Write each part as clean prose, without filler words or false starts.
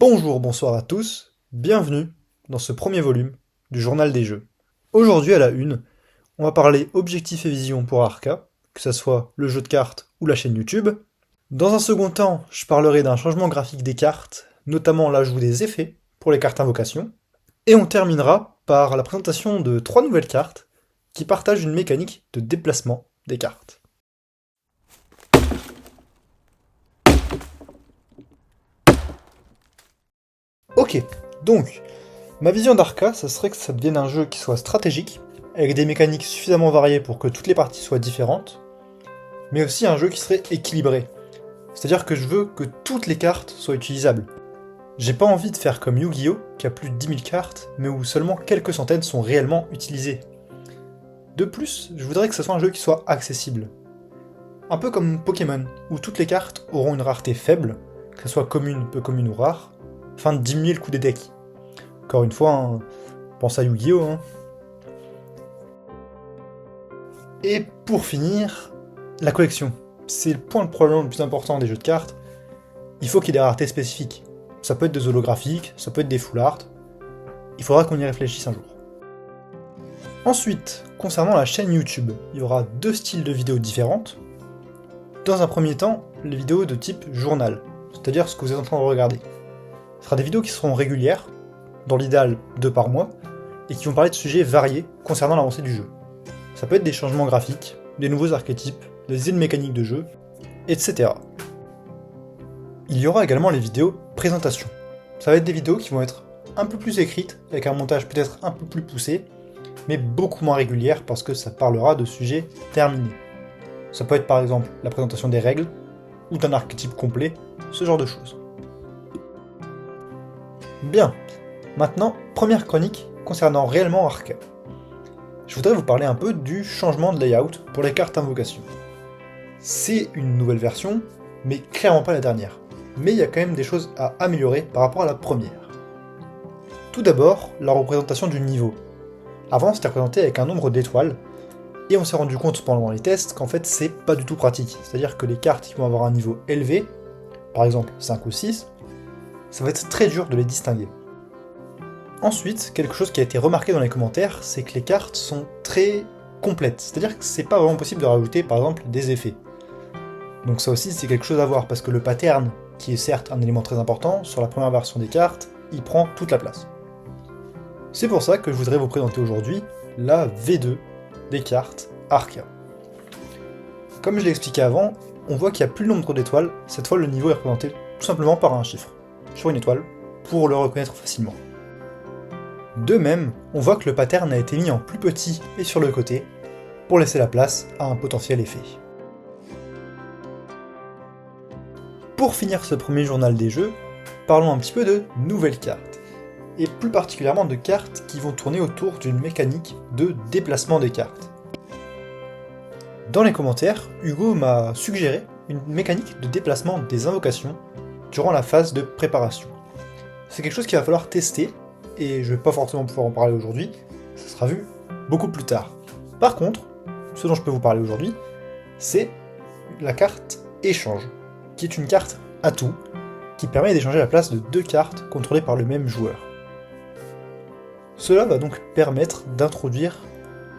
Bonjour, bonsoir à tous, bienvenue dans ce premier volume du Journal des Jeux. Aujourd'hui à la une, on va parler objectifs et vision pour Arca, que ce soit le jeu de cartes ou la chaîne YouTube. Dans un second temps, je parlerai d'un changement graphique des cartes, notamment l'ajout des effets pour les cartes invocation. Et on terminera par la présentation de 3 nouvelles cartes qui partagent une mécanique de déplacement des cartes. Ok, donc, ma vision d'Arca, ça serait que ça devienne un jeu qui soit stratégique, avec des mécaniques suffisamment variées pour que toutes les parties soient différentes, mais aussi un jeu qui serait équilibré. C'est-à-dire que je veux que toutes les cartes soient utilisables. J'ai pas envie de faire comme Yu-Gi-Oh! Qui a plus de 10 000 cartes, mais où seulement quelques centaines sont réellement utilisées. De plus, je voudrais que ce soit un jeu qui soit accessible. Un peu comme Pokémon, où toutes les cartes auront une rareté faible, que ce soit commune, peu commune ou rare, afin de diminuer le coût des decks. Encore une fois, hein, pense à Yu-Gi-Oh! Hein. Et pour finir, la collection. C'est le point probablement le plus important des jeux de cartes. Il faut qu'il y ait des raretés spécifiques. Ça peut être des holographiques, ça peut être des full art. Il faudra qu'on y réfléchisse un jour. Ensuite, concernant la chaîne YouTube, il y aura 2 styles de vidéos différentes. Dans un premier temps, les vidéos de type journal, c'est-à-dire ce que vous êtes en train de regarder. Ce sera des vidéos qui seront régulières, dans l'idéal 2 par mois, et qui vont parler de sujets variés concernant l'avancée du jeu. Ça peut être des changements graphiques, des nouveaux archétypes, des idées de mécanique de jeu, etc. Il y aura également les vidéos présentation. Ça va être des vidéos qui vont être un peu plus écrites, avec un montage peut-être un peu plus poussé, mais beaucoup moins régulières parce que ça parlera de sujets terminés. Ça peut être par exemple la présentation des règles, ou d'un archétype complet, ce genre de choses. Bien, maintenant, première chronique concernant réellement Arca. Je voudrais vous parler un peu du changement de layout pour les cartes invocation. C'est une nouvelle version, mais clairement pas la dernière. Mais il y a quand même des choses à améliorer par rapport à la première. Tout d'abord, la représentation du niveau. Avant, c'était représenté avec un nombre d'étoiles, et on s'est rendu compte pendant les tests qu'en fait c'est pas du tout pratique. C'est-à-dire que les cartes qui vont avoir un niveau élevé, par exemple 5 ou 6, ça va être très dur de les distinguer. Ensuite, quelque chose qui a été remarqué dans les commentaires, c'est que les cartes sont très complètes. C'est-à-dire que c'est pas vraiment possible de rajouter par exemple des effets. Donc ça aussi c'est quelque chose à voir, parce que le pattern, qui est certes un élément très important, sur la première version des cartes, il prend toute la place. C'est pour ça que je voudrais vous présenter aujourd'hui la V2 des cartes Arca. Comme je l'ai expliqué avant, on voit qu'il n'y a plus le nombre d'étoiles, cette fois le niveau est représenté tout simplement par un chiffre, sur une étoile, pour le reconnaître facilement. De même, on voit que le pattern a été mis en plus petit et sur le côté, pour laisser la place à un potentiel effet. Pour finir ce premier journal des jeux, parlons un petit peu de nouvelles cartes, et plus particulièrement de cartes qui vont tourner autour d'une mécanique de déplacement des cartes. Dans les commentaires, Hugo m'a suggéré une mécanique de déplacement des invocations durant la phase de préparation. C'est quelque chose qu'il va falloir tester, et je vais pas forcément pouvoir en parler aujourd'hui, ça sera vu beaucoup plus tard. Par contre, ce dont je peux vous parler aujourd'hui, c'est la carte échange, qui est une carte atout, qui permet d'échanger la place de 2 cartes contrôlées par le même joueur. Cela va donc permettre d'introduire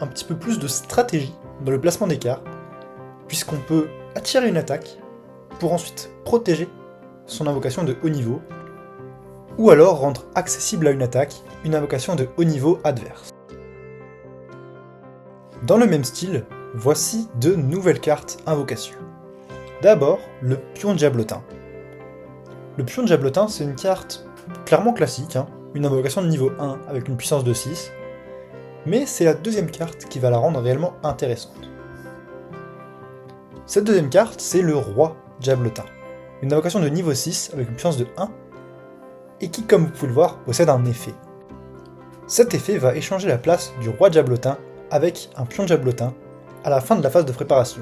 un petit peu plus de stratégie dans le placement des cartes, puisqu'on peut attirer une attaque, pour ensuite protéger son invocation de haut niveau, ou alors rendre accessible à une attaque une invocation de haut niveau adverse. Dans le même style, voici 2 nouvelles cartes invocation. D'abord, le pion diablotin. Le pion diablotin, c'est une carte clairement classique, une invocation de niveau 1 avec une puissance de 6, mais c'est la deuxième carte qui va la rendre réellement intéressante. Cette deuxième carte, c'est le roi diablotin, une invocation de niveau 6 avec une puissance de 1, et qui, comme vous pouvez le voir, possède un effet. Cet effet va échanger la place du roi diablotin avec un pion diablotin à la fin de la phase de préparation.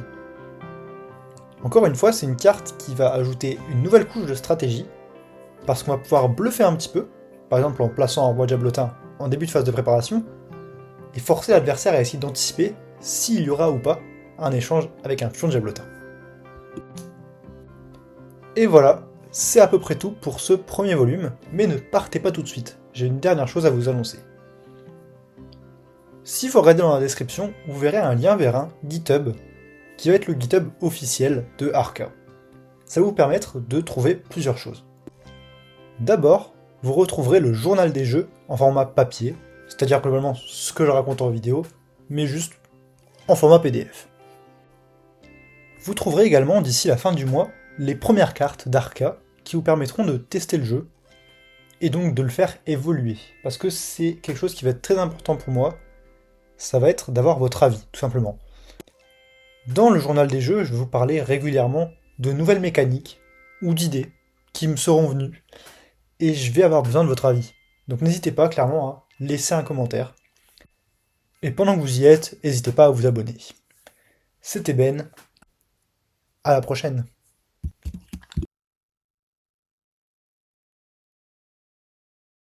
Encore une fois, c'est une carte qui va ajouter une nouvelle couche de stratégie, parce qu'on va pouvoir bluffer un petit peu, par exemple en plaçant un roi diablotin en début de phase de préparation, et forcer l'adversaire à essayer d'anticiper s'il y aura ou pas un échange avec un pion diablotin. Et voilà, C'est à peu près tout pour ce premier volume, mais ne partez pas tout de suite, j'ai une dernière chose à vous annoncer. Si vous regardez dans la description, vous verrez un lien vers un GitHub, qui va être le GitHub officiel de Arca. Ça va vous permettre de trouver plusieurs choses. D'abord, vous retrouverez le journal des jeux en format papier, c'est-à-dire globalement ce que je raconte en vidéo, mais juste en format PDF. Vous trouverez également d'ici la fin du mois les premières cartes d'Arca qui vous permettront de tester le jeu et donc de le faire évoluer, parce que c'est quelque chose qui va être très important pour moi, ça va être d'avoir votre avis, tout simplement. Dans le journal des jeux, je vais vous parler régulièrement de nouvelles mécaniques ou d'idées qui me seront venues, et je vais avoir besoin de votre avis. Donc n'hésitez pas clairement à laisser un commentaire. Et pendant que vous y êtes, n'hésitez pas à vous abonner. C'était Ben, à la prochaine.